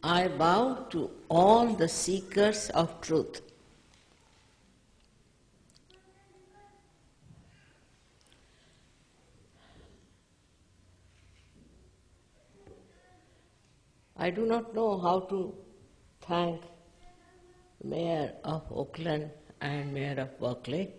I bow to all the seekers of truth. I do not know how to thank the Mayor of Oakland and Mayor of Berkeley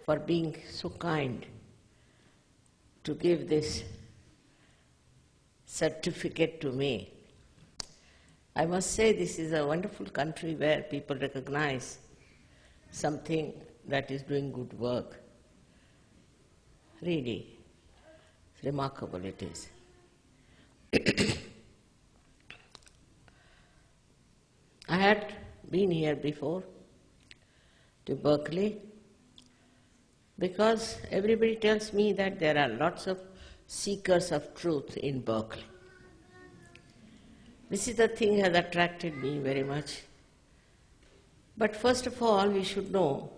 for being so kind to give this certificate to me. I must say this is a wonderful country where people recognize something that is doing good work. Really, remarkable it is. I had been here before to Berkeley because everybody tells me that there are lots of seekers of truth in Berkeley. This is the thing that has attracted me very much. But first of all, we should know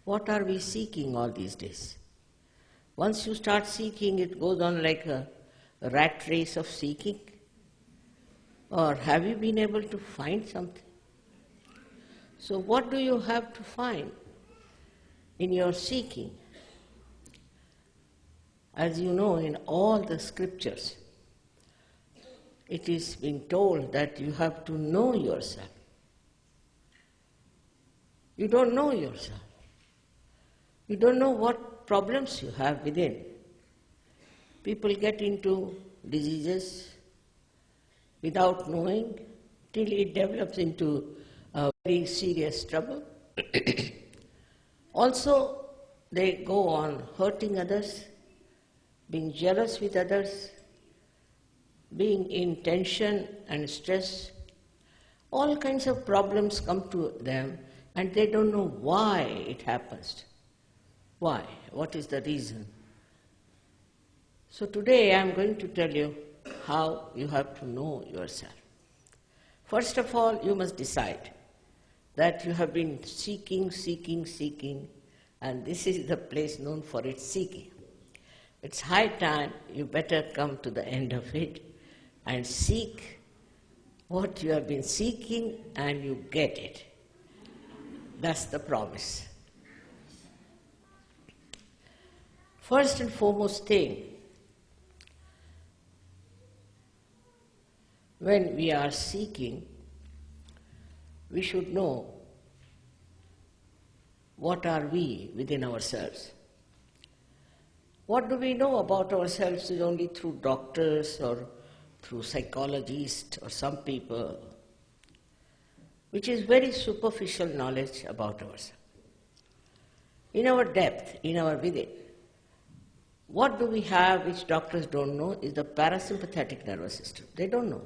what are we seeking all these days. Once you start seeking, it goes on like a rat race of seeking. Or have you been able to find something? So what do you have to find in your seeking? As you know, in all the scriptures, it is being told that you have to know yourself. You don't know yourself. You don't know what problems you have within. People get into diseases without knowing till it develops into a very serious trouble. Also, they go on hurting others, being jealous with others, being in tension and stress. All kinds of problems come to them and they don't know why it happens. Why? What is the reason? So today I am going to tell you how you have to know yourself. First of all, you must decide that you have been seeking, and this is the place known for its seeking. It's high time you better come to the end of it and seek what you have been seeking and you get it. That's the promise. First and foremost thing, when we are seeking, we should know what are we within ourselves. What do we know about ourselves is only through doctors or through psychologists or some people, which is very superficial knowledge about ourselves. In our depth, in our within, what do we have which doctors don't know is the parasympathetic nervous system. They don't know.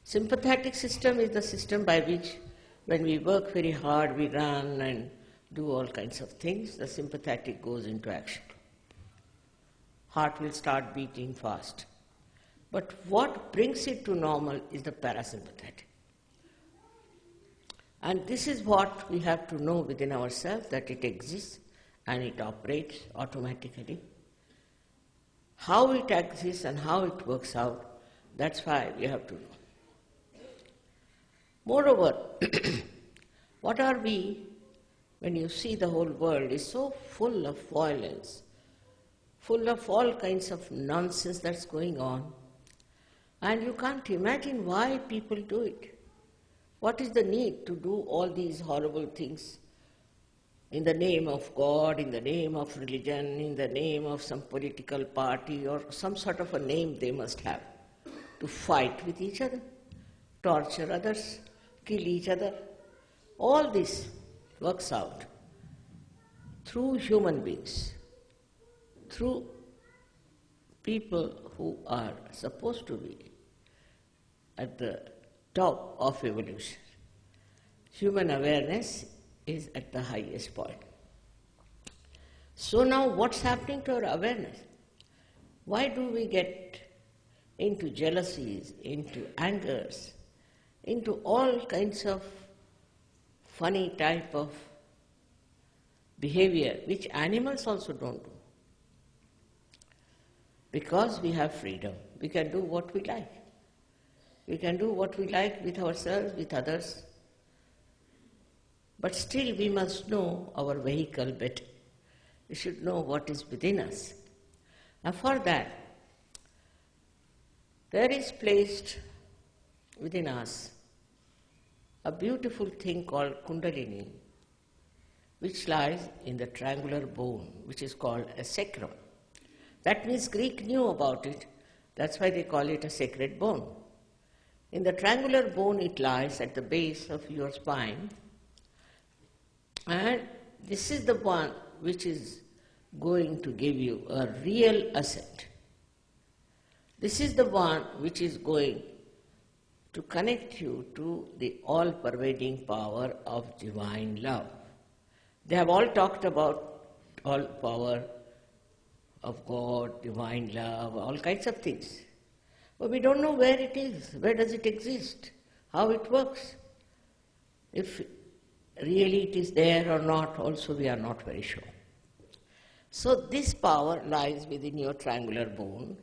Sympathetic system is the system by which when we work very hard, we run and do all kinds of things, the sympathetic goes into action. Heart will start beating fast. But what brings it to normal is the parasympathetic. And this is what we have to know within ourselves, that it exists and it operates automatically. How it exists and how it works out, that's why we have to know. Moreover, what are we when you see the whole world is so full of violence, full of all kinds of nonsense that's going on, and you can't imagine why people do it. What is the need to do all these horrible things in the name of God, in the name of religion, in the name of some political party or some sort of a name they must have, to fight with each other, torture others, kill each other? All this works out through human beings, through people who are supposed to be at the top of evolution. Human awareness is at the highest point. So now what's happening to our awareness? Why do we get into jealousies, into angers, into all kinds of funny type of behavior which animals also don't do? Because we have freedom. We can do what we like. We can do what we like with ourselves, with others. But still we must know our vehicle better. We should know what is within us. And for that, there is placed within us a beautiful thing called Kundalini, which lies in the triangular bone, which is called a sacrum. That means Greek knew about it. That's why they call it a sacred bone. In the triangular bone, it lies at the base of your spine. And this is the one which is going to give you a real ascent. This is the one which is going to connect you to the all-pervading power of divine love. They have all talked about all power of God, divine love, all kinds of things. But we don't know where it is, where does it exist, how it works. If really it is there or not, also we are not very sure. So this power lies within your triangular bone.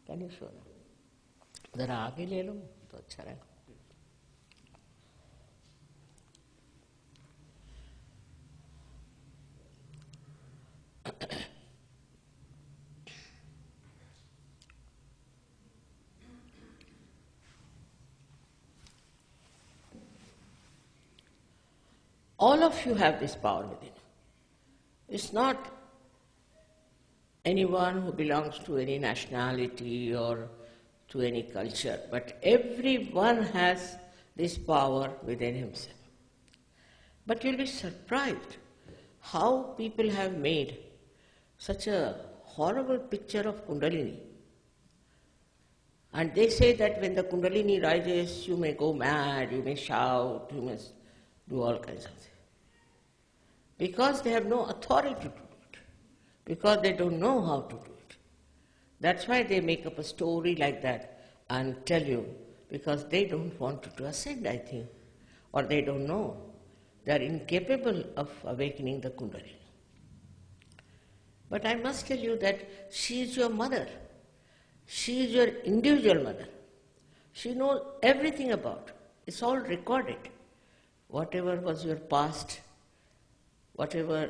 Can you show that? ज़रा आगे ले लो तो अच्छा रहेगा. All of you have this power within. It's not anyone who belongs to any nationality or to any culture, but everyone has this power within himself. But you'll be surprised how people have made such a horrible picture of Kundalini. And they say that when the Kundalini rises, you may go mad, you may shout, you must do all kinds of things. Because they have no authority to do it. Because they don't know how to do it. That's why they make up a story like that and tell you, because they don't want to ascend, I think, or they don't know. They are incapable of awakening the Kundalini. But I must tell you that she is your mother. She is your individual mother. She knows everything about it. It's all recorded. Whatever was your past, whatever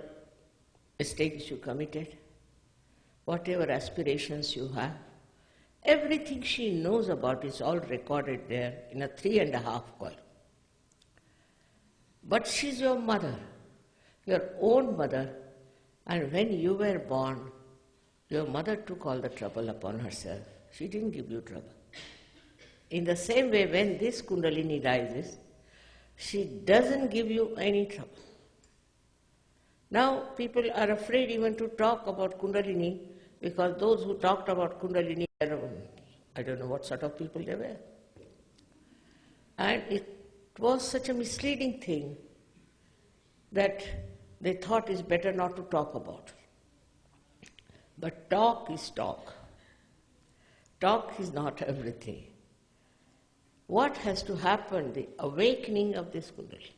mistakes you committed, whatever aspirations you have, everything she knows about is all recorded there in a 3.5 column. But she's your mother, your own mother, and when you were born, your mother took all the trouble upon herself. She didn't give you trouble. In the same way, when this Kundalini rises, she doesn't give you any trouble. Now, people are afraid even to talk about Kundalini because those who talked about Kundalini, I don't know what sort of people they were. And it was such a misleading thing that they thought it's better not to talk about. But talk is talk. Talk is not everything. What has to happen, the awakening of this Kundalini?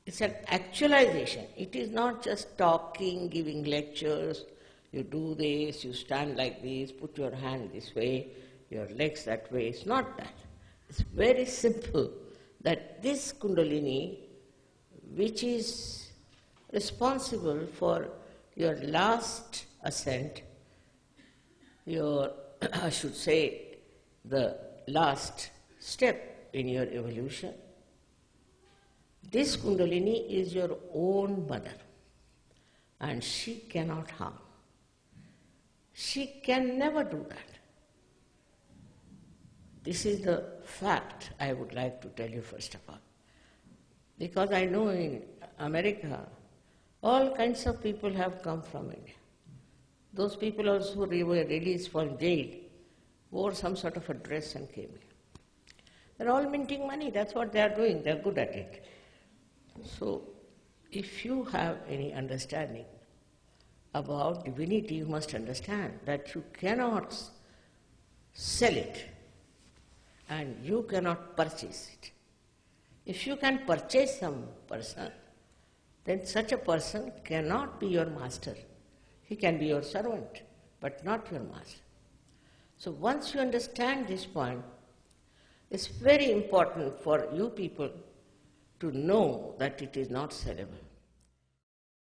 It's an actualization. It is not just talking, giving lectures. You do this, you stand like this, put your hand this way, your legs that way. It's not that. It's very simple that this Kundalini, which is responsible for your last ascent, your, I should say, the last step in your evolution, this Kundalini is your own mother, and she cannot harm. She can never do that. This is the fact I would like to tell you first of all. Because I know in America, all kinds of people have come from India. Those people also who were released from jail wore some sort of a dress and came here. They're all minting money, that's what they are doing, they're good at it. So, if you have any understanding about divinity, you must understand that you cannot sell it and you cannot purchase it. If you can purchase some person, then such a person cannot be your master. He can be your servant, but not your master. So once you understand this point, It's very important for you people to know that it is not sellable.